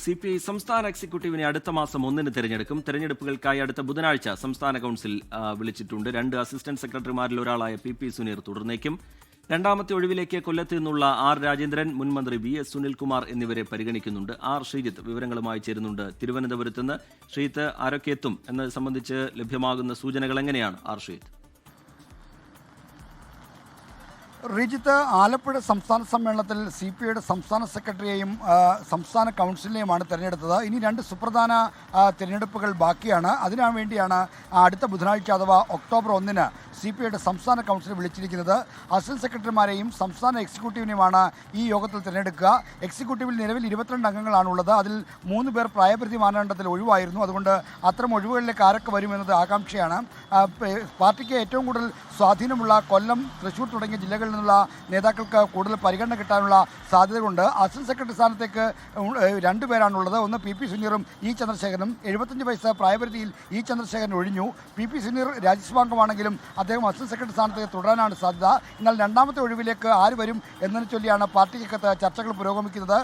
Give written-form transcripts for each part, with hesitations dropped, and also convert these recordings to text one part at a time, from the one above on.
CPI സംസ്ഥാന എക്സിക്യൂട്ടീവിനെ അടുത്ത മാസം 1-ന് തിരഞ്ഞെടുക്കും. തെരഞ്ഞെടുപ്പുകൾക്കായി അടുത്ത ബുധനാഴ്ച സംസ്ഥാന കൗൺസിൽ വിളിച്ചിട്ടുണ്ട്. 2 അസിസ്റ്റന്റ് സെക്രട്ടറിമാരിൽ ഒരാളായ PP സുനീർ തുടർന്നേക്കും. രണ്ടാമത്തെ ഒഴിവിലേക്ക് കൊല്ലത്ത് നിന്നുള്ള R രാജേന്ദ്രൻ, മുൻ മന്ത്രി VS സുനിൽകുമാർ എന്നിവരെ പരിഗണിക്കുന്നുണ്ട്. R ശ്രീജിത്ത് വിവരങ്ങളുമായി ചേരുന്നുണ്ട് തിരുവനന്തപുരത്ത് നിന്ന്. ശ്രീജിത്ത്, ആരൊക്കെ എത്തും എന്നത് സംബന്ധിച്ച് ലഭ്യമാകുന്ന സൂചനകൾ എങ്ങനെയാണ്? R ശ്രീജിത്ത്. റിജിത്ത്, ആലപ്പുഴ സംസ്ഥാന സമ്മേളനത്തിൽ CPIയുടെ സംസ്ഥാന സെക്രട്ടറിയെയും സംസ്ഥാന കൗൺസിലിനെയുമാണ് തിരഞ്ഞെടുത്തത്. ഇനി 2 സുപ്രധാന തിരഞ്ഞെടുപ്പുകൾ ബാക്കിയാണ്. അതിനു വേണ്ടിയാണ് അടുത്ത ബുധനാഴ്ച അഥവാ ഒക്ടോബർ 1-ന് CPIയുടെ സംസ്ഥാന കൗൺസിൽ വിളിച്ചിരിക്കുന്നത്. അസിസ്റ്റന്റ് സെക്രട്ടറിമാരെയും സംസ്ഥാന എക്സിക്യൂട്ടീവിനെയുമാണ് ഈ യോഗത്തിൽ തിരഞ്ഞെടുക്കുക. എക്സിക്യൂട്ടീവിൽ നിലവിൽ 22 അംഗങ്ങളാണുള്ളത്. അതിൽ 3 പേർ പ്രായപരിധി മാനദണ്ഡത്തിൽ ഒഴിവായിരുന്നു. അതുകൊണ്ട് അത്തരം ഒഴിവുകളിലേക്ക് ആരൊക്കെ വരുമെന്നത് ആകാംക്ഷയാണ്. പാർട്ടിക്ക് ഏറ്റവും കൂടുതൽ സ്വാധീനമുള്ള കൊല്ലം, തൃശ്ശൂർ തുടങ്ങിയ ജില്ലകളിൽ നിന്നുള്ള നേതാക്കൾക്ക് കൂടുതൽ പരിഗണന കിട്ടാനുള്ള സാധ്യതകളുണ്ട്. അസിസ്റ്റന്റ് സെക്രട്ടറി സ്ഥാനത്തേക്ക് 2 പേരാണുള്ളത്. ഒന്ന് PP സുനീറും E ചന്ദ്രശേഖരനും. 75 വയസ്സ് പ്രായപരിധിയിൽ E ചന്ദ്രശേഖരൻ ഒഴിഞ്ഞു. PP സുനീർ രാജ്യസഭാംഗമാണെങ്കിലും അദ്ദേഹം അസിസ്റ്റന്റ് സെക്രട്ടറി സ്ഥാനത്തേക്ക് തുടരാനാണ് സാധ്യത. എന്നാൽ രണ്ടാമത്തെ ഒഴിവിലേക്ക് ആര് വരും എന്നതിനെ ചൊല്ലിയാണ് പാർട്ടിക്കകത്ത് ചർച്ചകൾ പുരോഗമിക്കുന്നത്.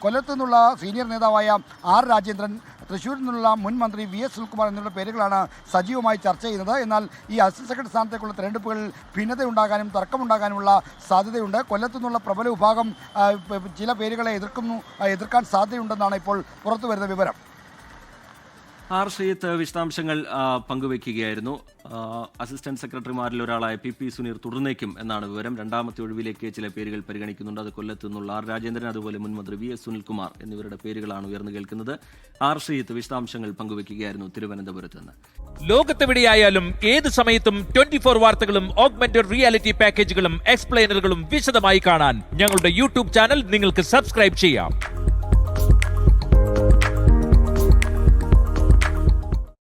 കൊല്ലത്തു നിന്നുള്ള സീനിയർ നേതാവായ R രാജേന്ദ്രൻ, തൃശ്ശൂരിൽ നിന്നുള്ള മുൻ മന്ത്രി VS സുനിൽകുമാർ എന്നിവരുടെ പേരുകളാണ് സജീവമായി ചർച്ച ചെയ്യുന്നത്. എന്നാൽ ഈ അസിസ്റ്റന്റ് സെക്രട്ടറി സ്ഥാനത്തേക്കുള്ള തെരഞ്ഞെടുപ്പുകളിൽ ഭിന്നതയുണ്ടാകാനും തർക്കമുണ്ടാകാനുള്ള സാധ്യതയുണ്ട്. കൊല്ലത്തു നിന്നുള്ള പ്രബല വിഭാഗം ചില പേരുകളെ എതിർക്കാൻ സാധ്യതയുണ്ടെന്നാണ് ഇപ്പോൾ പുറത്തു വരുന്ന വിവരം. R ശ്രീജിത്ത് വിശദാംശങ്ങൾ പങ്കുവയ്ക്കുകയായിരുന്നു. അസിസ്റ്റന്റ് സെക്രട്ടറിമാരിൽ ഒരാളായ PP സുനീർ തുടർന്നേക്കും എന്നാണ് വിവരം. രണ്ടാമത്തെ ഒഴിവിലേക്ക് ചില പേരുകൾ പരിഗണിക്കുന്നുണ്ട്. അത് കൊല്ലത്ത് നിന്നുള്ള R രാജേന്ദ്രൻ, അതുപോലെ മുൻ മന്ത്രി VS സുനിൽകുമാർ എന്നിവരുടെ പേരുകളാണ് ഉയർന്നു കേൾക്കുന്നത്. R ശ്രീജിത്ത് വിശദാംശങ്ങൾ പങ്കുവയ്ക്കുകയായിരുന്നു തിരുവനന്തപുരത്ത് നിന്ന്. ലോകത്തെവിടെയായാലും ഏത് സമയത്തും 24 വാർത്തകളും ഓഗ്മെന്റഡ് റിയാലിറ്റി പാക്കേജുകളും എക്സ്പ്ലെയിനറുകളും വിശദമായി കാണാൻ ഞങ്ങളുടെ YouTube ചാനൽ നിങ്ങൾക്ക് സബ്സ്ക്രൈബ് ചെയ്യാം.